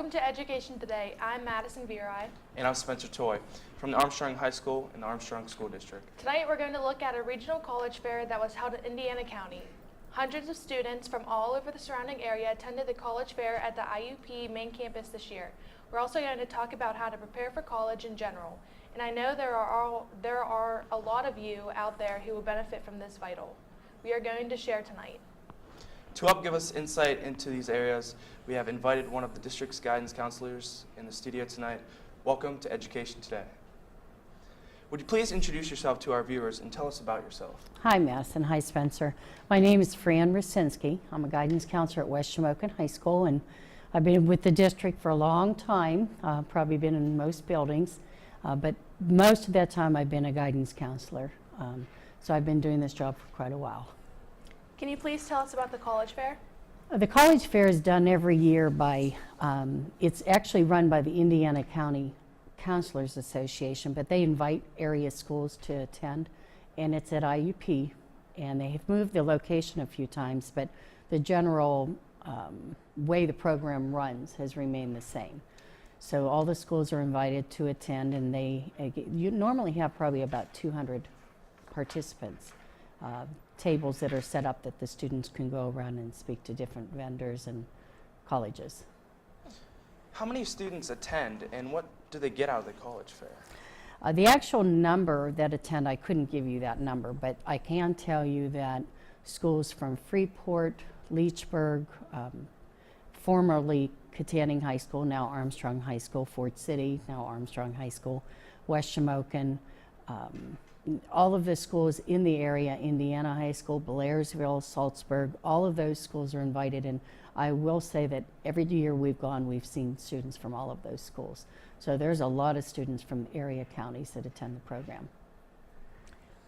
Welcome to Education Today. I'm Madison Virai. And I'm Spencer Toy from the Armstrong High School and the Armstrong School District. Tonight we're going to look at a regional college fair that was held in Indiana County. Hundreds of students from all over the surrounding area attended the college fair at the IUP main campus this year. We're also going to talk about how to prepare for college in general. And I know there are a lot of you out there who will benefit from this vital. We are going to share tonight. To help give us insight into these areas, we have invited one of the district's guidance counselors in the studio tonight. Welcome to Education Today. Would you please introduce yourself to our viewers and tell us about yourself? Hi, Madison. Hi, Spencer. My name is Fran Rosinski. I'm a guidance counselor at West Shamokin High School, and I've been with the district for a long time, probably been in most buildings, but most of that time I've been a guidance counselor. So I've been doing this job for quite a while. Can you please tell us about the college fair? The college fair is done every year by, it's actually run by the Indiana County Counselors Association, but they invite area schools to attend, and it's at IUP, and they have moved the location a few times, but the general way the program runs has remained the same. So all the schools are invited to attend, and you normally have probably about 200 participants. Tables that are set up that the students can go around and speak to different vendors and colleges. How many students attend and what do they get out of the college fair? The actual number that attend, I couldn't give you that number, but I can tell you that schools from Freeport, Leechburg, formerly Katanning High School, now Armstrong High School, Fort City, now Armstrong High School, West Shamokin, all of the schools in the area, Indiana High School, Blairsville, Salzburg, all of those schools are invited, and I will say that every year we've gone, we've seen students from all of those schools. So there's a lot of students from area counties that attend the program.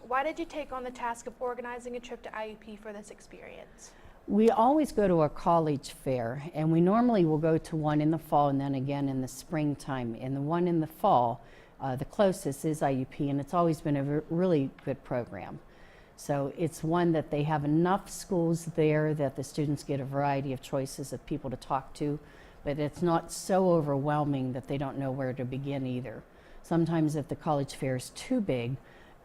Why did you take on the task of organizing a trip to IUP for this experience? We always go to a college fair, and we normally will go to one in the fall and then again in the springtime. And the one in the fall, the closest is IUP, and it's always been a really good program. So it's one that they have enough schools there that the students get a variety of choices of people to talk to, but it's not so overwhelming that they don't know where to begin either. Sometimes if the college fair is too big,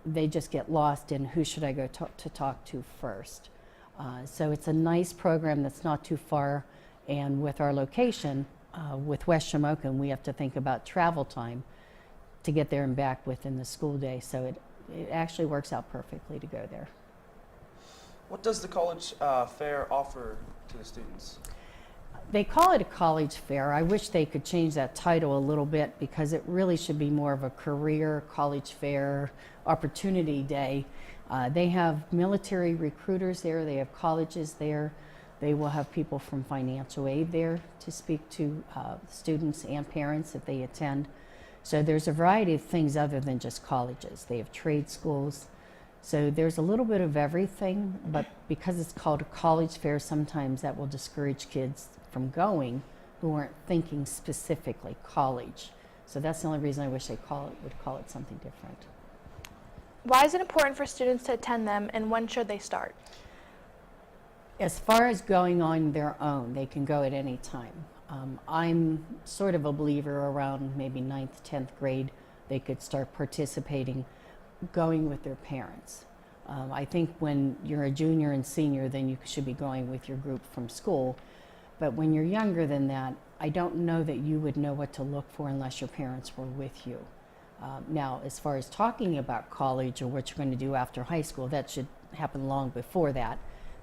they just get lost in who should I go to talk to first. So it's a nice program that's not too far, and with our location, with West Shamokin, we have to think about travel time to get there and back within the school day, so it actually works out perfectly to go there. What does the college fair offer to the students? They call it a college fair. I wish they could change that title a little bit because it really should be more of a career college fair opportunity day. They have military recruiters there, they have colleges there, they will have people from financial aid there to speak to students and parents if they attend. So there's a variety of things other than just colleges. They have trade schools. So there's a little bit of everything, but because it's called a college fair, sometimes that will discourage kids from going who aren't thinking specifically college. So that's the only reason I wish they would call it something different. Why is it important for students to attend them, and when should they start? As far as going on their own, they can go at any time. I'm sort of a believer around maybe 9th, 10th grade, they could start participating, going with their parents. I think when you're a junior and senior, then you should be going with your group from school. But when you're younger than that, I don't know that you would know what to look for unless your parents were with you. Now, as far as talking about college or what you're going to do after high school, that should happen long before that.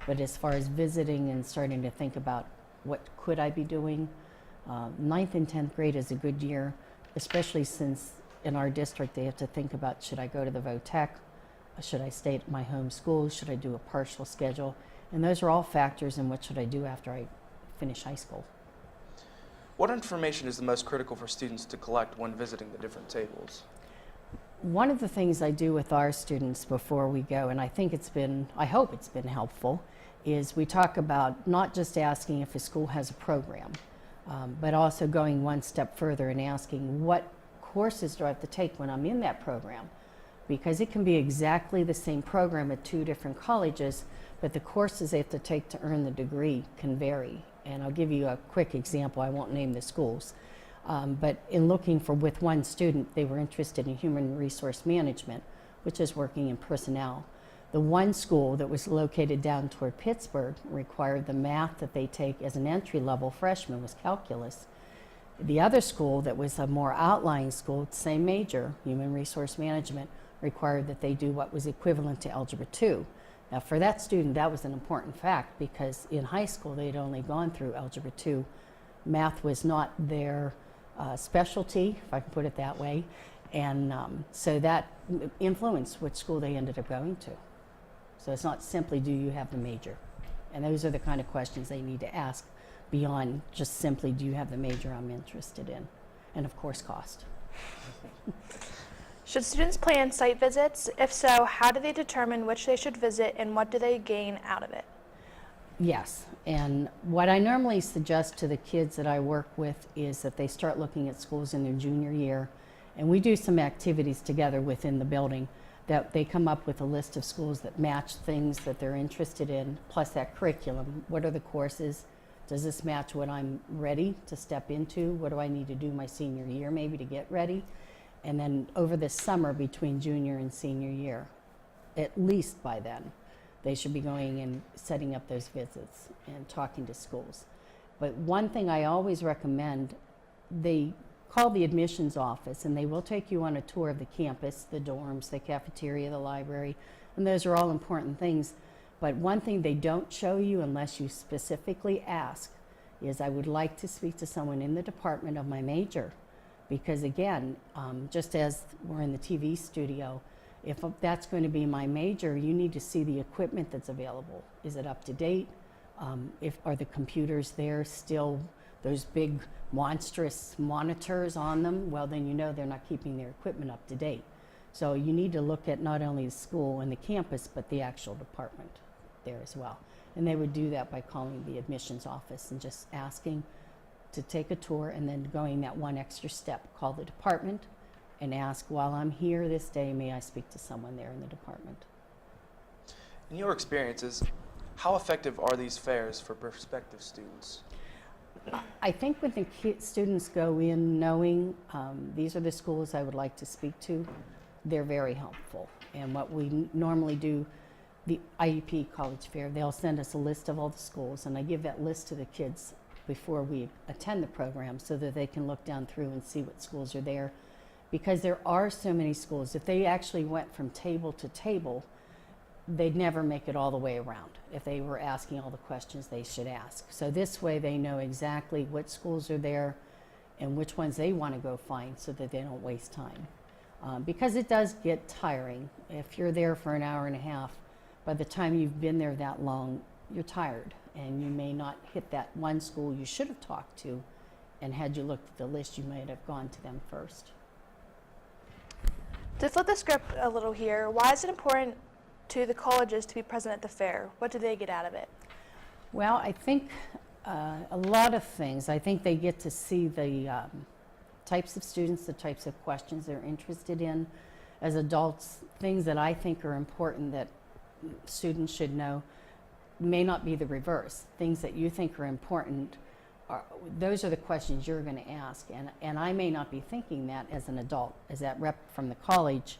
But as far as visiting and starting to think about what could I be doing, 9th and 10th grade is a good year, especially since in our district they have to think about, should I go to the VOTEC, should I stay at my home school, should I do a partial schedule, and those are all factors in what should I do after I finish high school. What information is the most critical for students to collect when visiting the different tables? One of the things I do with our students before we go, and I hope it's been helpful, is we talk about not just asking if a school has a program, but also going one step further and asking what courses do I have to take when I'm in that program, because it can be exactly the same program at two different colleges, but the courses they have to take to earn the degree can vary. And I'll give you a quick example. I won't name the schools. But in looking for with one student, they were interested in human resource management, which is working in personnel. The one school that was located down toward Pittsburgh required the math that they take as an entry-level freshman was calculus. The other school that was a more outlying school, same major, human resource management, required that they do what was equivalent to Algebra 2. Now for that student, that was an important fact because in high school they'd only gone through Algebra 2. Math was not their specialty, if I can put it that way, and so that influenced which school they ended up going to. So it's not simply do you have the major, and those are the kind of questions they need to ask beyond just simply do you have the major I'm interested in, and of course cost. Should students plan site visits? If so, how do they determine which they should visit and what do they gain out of it? Yes, and what I normally suggest to the kids that I work with is that they start looking at schools in their junior year, and we do some activities together within the building that they come up with a list of schools that match things that they're interested in, plus that curriculum. What are the courses? Does this match what I'm ready to step into? What do I need to do my senior year maybe to get ready? And then over the summer between junior and senior year, at least by then, they should be going and setting up those visits and talking to schools. But one thing I always recommend, they call the admissions office and they will take you on a tour of the campus, the dorms, the cafeteria, the library, and those are all important things. But one thing they don't show you unless you specifically ask is I would like to speak to someone in the department of my major. Because again, just as we're in the TV studio, if that's going to be my major, you need to see the equipment that's available. Is it up to date? Are the computers there still those big monstrous monitors on them? Well, then you know they're not keeping their equipment up to date. So you need to look at not only the school and the campus, but the actual department there as well. And they would do that by calling the admissions office and just asking to take a tour and then going that one extra step, call the department and ask, while I'm here this day, may I speak to someone there in the department? In your experiences, how effective are these fairs for prospective students? I think when the students go in knowing these are the schools I would like to speak to, they're very helpful. And what we normally do, the IUP College Fair, they'll send us a list of all the schools, and I give that list to the kids before we attend the program so that they can look down through and see what schools are there. Because there are so many schools, if they actually went from table to table, they'd never make it all the way around if they were asking all the questions they should ask. So this way they know exactly what schools are there and which ones they want to go find so that they don't waste time. Because it does get tiring. If you're there for an hour and a half, by the time you've been there that long, you're tired and you may not hit that one school you should have talked to, and had you looked at the list, you might have gone to them first. To flip the script a little here, why is it important to the colleges to be present at the fair? What do they get out of it? Well, I think a lot of things. I think they get to see the types of students, the types of questions they're interested in. As adults, things that I think are important that students should know may not be the reverse. Things that you think are important, those are the questions you're going to ask. And I may not be thinking that as an adult, as that rep from the college.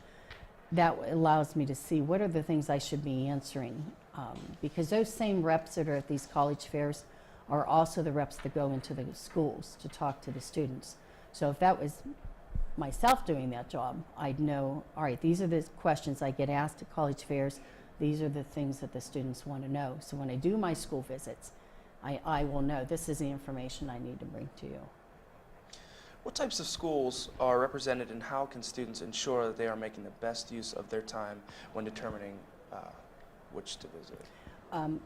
That allows me to see what are the things I should be answering. Because those same reps that are at these college fairs are also the reps that go into the schools to talk to the students. So if that was myself doing that job, I'd know, all right, these are the questions I get asked at college fairs. These are the things that the students want to know. So when I do my school visits, I will know this is the information I need to bring to you. What types of schools are represented and how can students ensure that they are making the best use of their time when determining which to visit?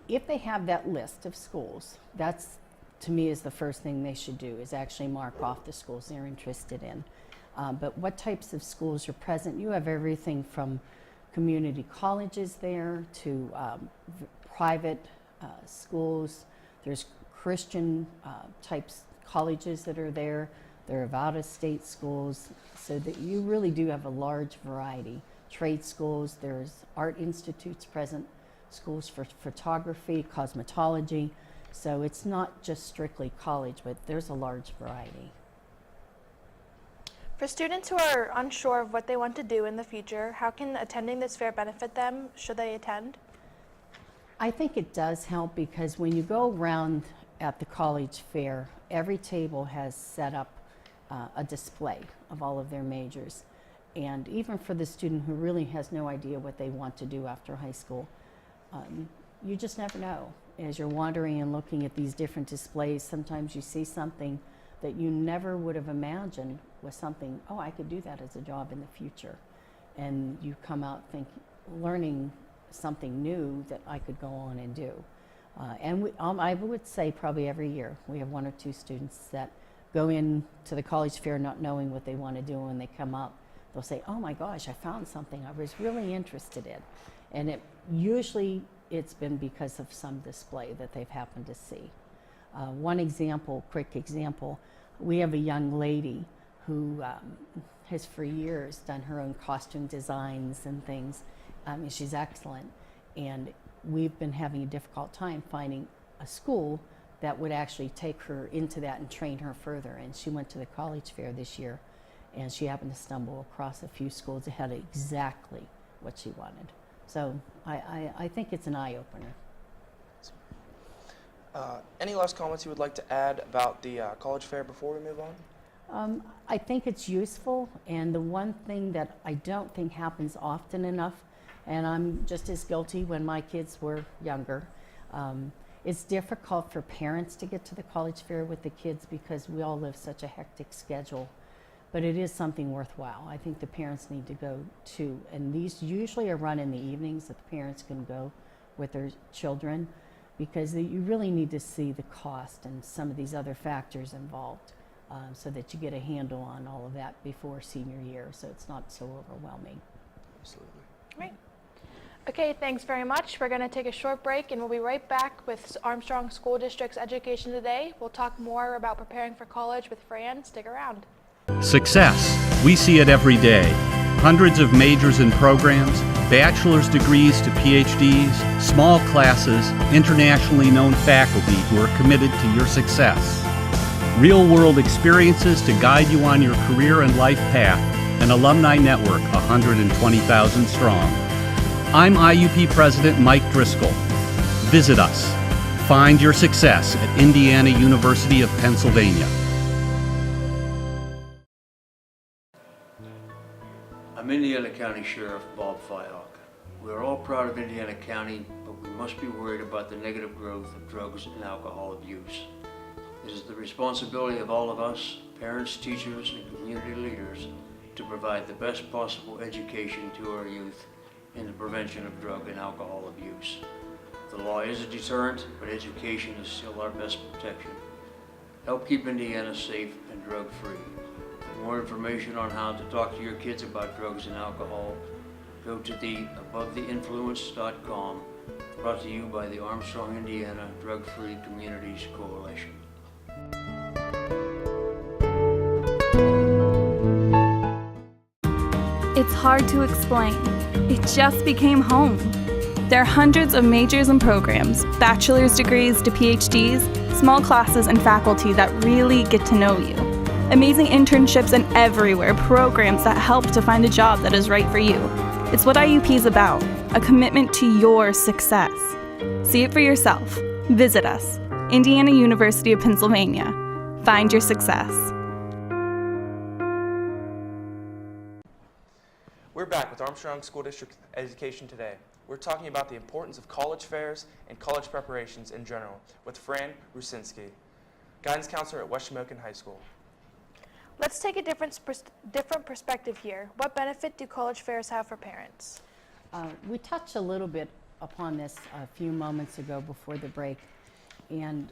If they have that list of schools, that's, to me, is the first thing they should do, is actually mark off the schools they're interested in. But what types of schools are present? You have everything from community colleges there to private schools. There's Christian types colleges that are there. There are out-of-state schools, so that you really do have a large variety. Trade schools, there's art institutes present, schools for photography, cosmetology. So it's not just strictly college, but there's a large variety. For students who are unsure of what they want to do in the future, how can attending this fair benefit them should they attend? I think it does help because when you go around at the college fair, every table has set up a display of all of their majors. And even for the student who really has no idea what they want to do after high school, you just never know. As you're wandering and looking at these different displays, sometimes you see something that you never would have imagined was something, oh, I could do that as a job in the future. And you come out learning something new that I could go on and do. I would say probably every year we have 1 or 2 students that go into the college fair not knowing what they want to do, and they come out, they'll say, oh my gosh, I found something I was really interested in. And usually it's been because of some display that they've happened to see. One example, quick example, we have a young lady who has for years done her own costume designs and things. She's excellent, and we've been having a difficult time finding a school that would actually take her into that and train her further. And she went to the college fair this year, and she happened to stumble across a few schools that had exactly what she wanted. So I think it's an eye-opener. Any last comments you would like to add about the college fair before we move on? I think it's useful, and the one thing that I don't think happens often enough, and I'm just as guilty when my kids were younger, it's difficult for parents to get to the college fair with the kids because we all live such a hectic schedule, but it is something worthwhile. I think the parents need to go too, and these usually are run in the evenings that the parents can go with their children, because you really need to see the cost and some of these other factors involved, so that you get a handle on all of that before senior year, so it's not so overwhelming. Absolutely. Right. Okay, thanks very much. We're going to take a short break, and we'll be right back with Armstrong School District's Education Today. We'll talk more about preparing for college with Fran. Stick around. Success. We see it every day. Hundreds of majors and programs, bachelor's degrees to PhDs, small classes, internationally known faculty who are committed to your success. Real-world experiences to guide you on your career and life path. An alumni network 120,000 strong. I'm IUP President Mike Driscoll. Visit us. Find your success at Indiana University of Pennsylvania. I'm Indiana County Sheriff Bob Fyhock. We are all proud of Indiana County, but we must be worried about the negative growth of drugs and alcohol abuse. It is the responsibility of all of us, parents, teachers, and community leaders, to provide the best possible education to our youth in the prevention of drug and alcohol abuse. The law is a deterrent, but education is still our best protection. Help keep Indiana safe and drug-free. For more information on how to talk to your kids about drugs and alcohol, go to the abovetheinfluence.com, brought to you by the Armstrong, Indiana Drug-Free Communities Coalition. It's hard to explain. It just became home. There are hundreds of majors and programs, bachelor's degrees to PhDs, small classes and faculty that really get to know you. Amazing internships and everywhere programs that help to find a job that is right for you. It's what IUP is about, a commitment to your success. See it for yourself. Visit us, Indiana University of Pennsylvania. Find your success. We're back with Armstrong School District Education Today. We're talking about the importance of college fairs and college preparations in general with Fran Rosinski, guidance counselor at West Shamokin High School. Let's take a different perspective here. What benefit do college fairs have for parents? We touched a little bit upon this a few moments ago before the break, and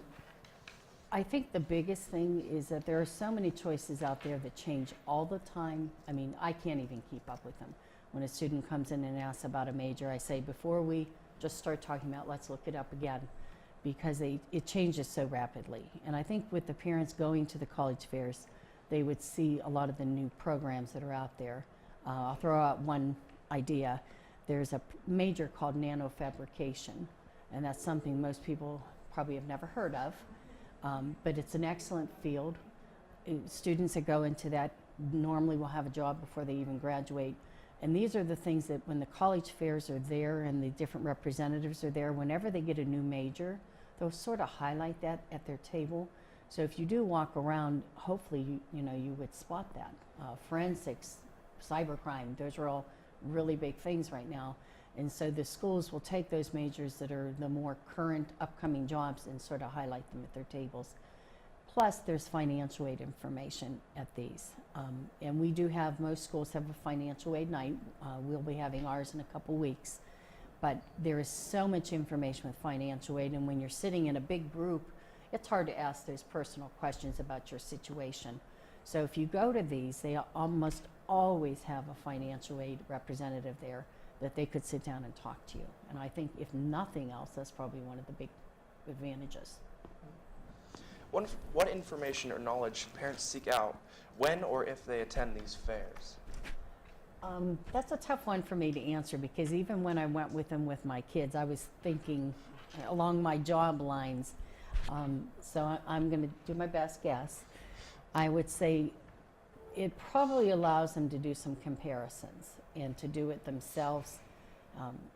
I think the biggest thing is that there are so many choices out there that change all the time. I mean, I can't even keep up with them. When a student comes in and asks about a major, I say, before we just start talking about, let's look it up again, because it changes so rapidly. And I think with the parents going to the college fairs, they would see a lot of the new programs that are out there. I'll throw out one idea. There's a major called nanofabrication, and that's something most people probably have never heard of, but it's an excellent field. Students that go into that normally will have a job before they even graduate. And these are the things that when the college fairs are there and the different representatives are there, whenever they get a new major, they'll sort of highlight that at their table. So if you do walk around, hopefully you would spot that. Forensics, cybercrime, those are all really big things right now. And so the schools will take those majors that are the more current upcoming jobs and sort of highlight them at their tables. Plus, there's financial aid information at these. And we do have, most schools have a financial aid night. We'll be having ours in a couple weeks. But there is so much information with financial aid, and when you're sitting in a big group, it's hard to ask those personal questions about your situation. So if you go to these, they almost always have a financial aid representative there that they could sit down and talk to you. And I think if nothing else, that's probably one of the big advantages. What information or knowledge should parents seek out when or if they attend these fairs? That's a tough one for me to answer, because even when I went with them with my kids, I was thinking along my job lines. So I'm going to do my best guess. I would say it probably allows them to do some comparisons and to do it themselves.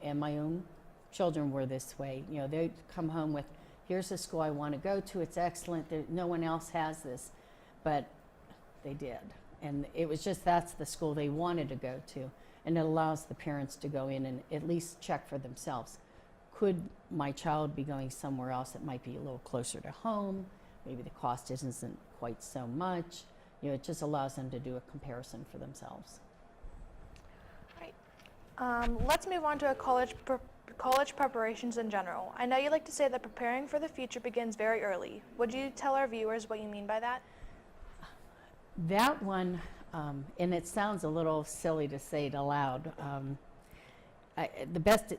And my own children were this way. You know, they'd come home with, here's the school I want to go to, it's excellent, no one else has this, but they did. And it was just, that's the school they wanted to go to. And it allows the parents to go in and at least check for themselves. Could my child be going somewhere else that might be a little closer to home? Maybe the cost isn't quite so much. You know, it just allows them to do a comparison for themselves. Right. Let's move on to college preparations in general. I know you like to say that preparing for the future begins very early. Would you tell our viewers what you mean by that? That one, and it sounds a little silly to say it aloud, the best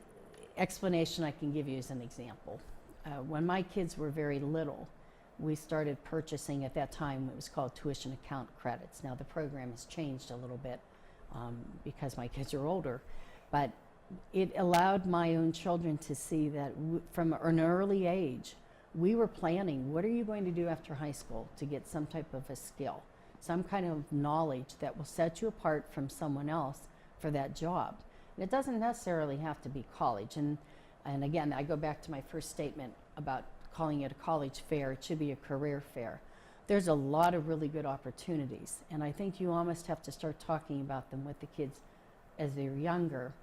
explanation I can give you is an example. When my kids were very little, we started purchasing, at that time it was called tuition account credits. Now the program has changed a little bit because my kids are older, but it allowed my own children to see that from an early age, we were planning, what are you going to do after high school to get some type of a skill, some kind of knowledge that will set you apart from someone else for that job. And it doesn't necessarily have to be college. And again, I go back to my first statement about calling it a college fair. It should be a career fair. There's a lot of really good opportunities. And I think you almost have to start talking about them with the kids as they're younger.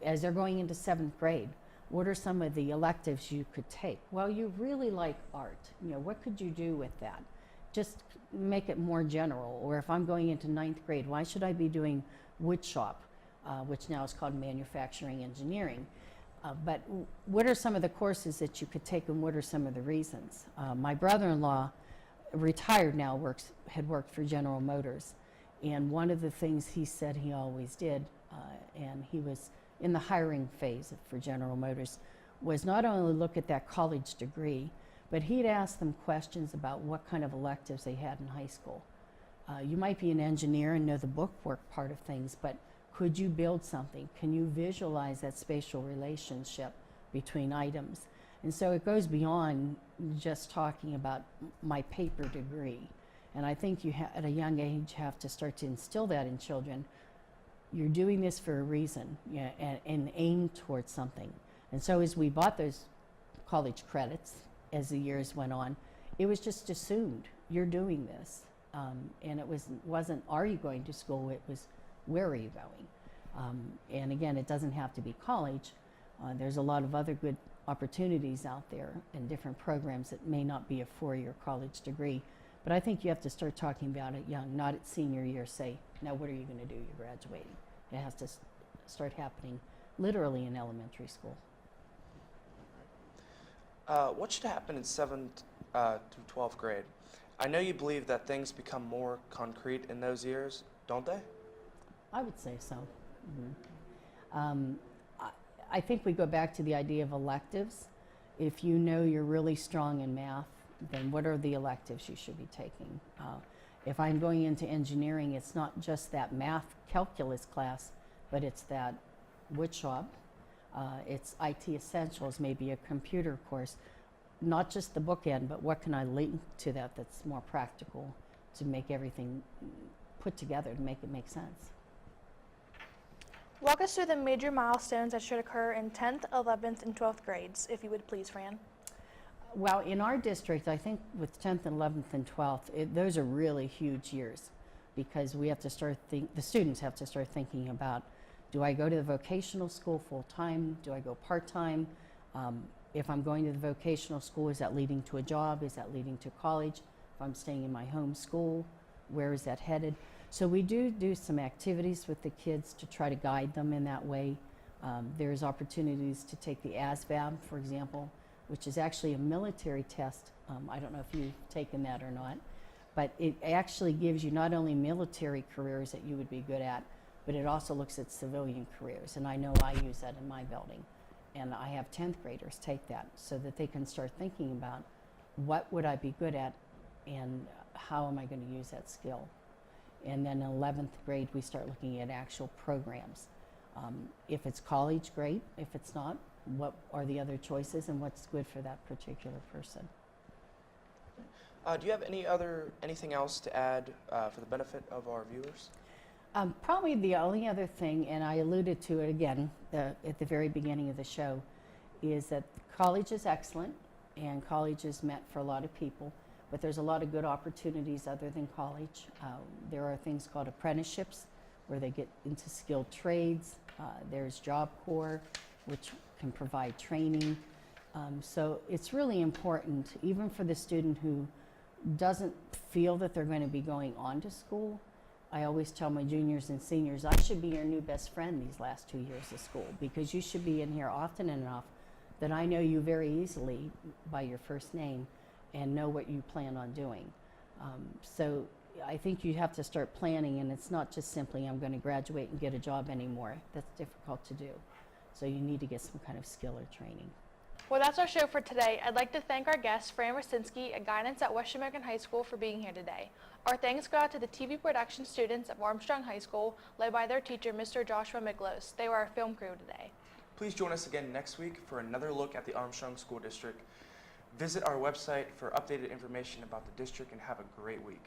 As they're going into 7th grade, what are some of the electives you could take? Well, you really like art. You know, what could you do with that? Just make it more general. Or if I'm going into 9th grade, why should I be doing wood shop, which now is called manufacturing engineering? But what are some of the courses that you could take, and what are some of the reasons? My brother-in-law, retired now, had worked for General Motors. And one of the things he said he always did, and he was in the hiring phase for General Motors, was not only look at that college degree, but he'd ask them questions about what kind of electives they had in high school. You might be an engineer and know the bookwork part of things, but could you build something? Can you visualize that spatial relationship between items? And so it goes beyond just talking about my paper degree. And I think you at a young age have to start to instill that in children. You're doing this for a reason, you know, and aim towards something. And so as we bought those college credits, as the years went on, it was just assumed, you're doing this. And it wasn't, are you going to school? It was, where are you going? And again, it doesn't have to be college. There's a lot of other good opportunities out there and different programs that may not be a 4-year college degree. But I think you have to start talking about it young, not at senior year, say, now what are you going to do? You're graduating. It has to start happening literally in elementary school. What should happen in 7th through 12th grade? I know you believe that things become more concrete in those years, don't they? I would say so. Mm-hmm. I think we go back to the idea of electives. If you know you're really strong in math, then what are the electives you should be taking? If I'm going into engineering, it's not just that math calculus class, but it's that wood shop. It's IT essentials, maybe a computer course. not just the bookend, but what can I link to that that's more practical to make everything put together to make it make sense. Walk us through the major milestones that should occur in 10th, 11th, and 12th grades, if you would please, Fran. Well, in our district, I think with 10th and 11th and 12th, those are really huge years because we have to start the students have to start thinking about, do I go to the vocational school full time? Do I go part time? If I'm going to the vocational school, is that leading to a job? Is that leading to college? If I'm staying in my home school, where is that headed? So we do some activities with the kids to try to guide them in that way. There's opportunities to take the ASVAB, for example, which is actually a military test. I don't know if you've taken that or not, but it actually gives you not only military careers that you would be good at, but it also looks at civilian careers. And I know I use that in my building. And I have 10th graders take that so that they can start thinking about what would I be good at and how am I going to use that skill. And then in 11th grade, we start looking at actual programs. If it's college, great. If it's not, what are the other choices and what's good for that particular person? Do you have anything else to add for the benefit of our viewers? Probably the only other thing, and I alluded to it again at the very beginning of the show, is that college is excellent and college is meant for a lot of people, but there's a lot of good opportunities other than college. There are things called apprenticeships where they get into skilled trades. There's Job Corps, which can provide training. So it's really important, even for the student who doesn't feel that they're going to be going on to school. I always tell my juniors and seniors, I should be your new best friend these last 2 years of school because you should be in here often enough that I know you very easily by your first name and know what you plan on doing. So I think you have to start planning, and it's not just simply I'm going to graduate and get a job anymore. That's difficult to do. So you need to get some kind of skill or training. Well, that's our show for today. I'd like to thank our guest, Fran Rosinski, a guidance at West American High School, for being here today. Our thanks go out to the TV production students of Armstrong High School, led by their teacher, Mr. Joshua Miklos. They were our film crew today. Please join us again next week for another look at the Armstrong School District. Visit our website for updated information about the district and have a great week.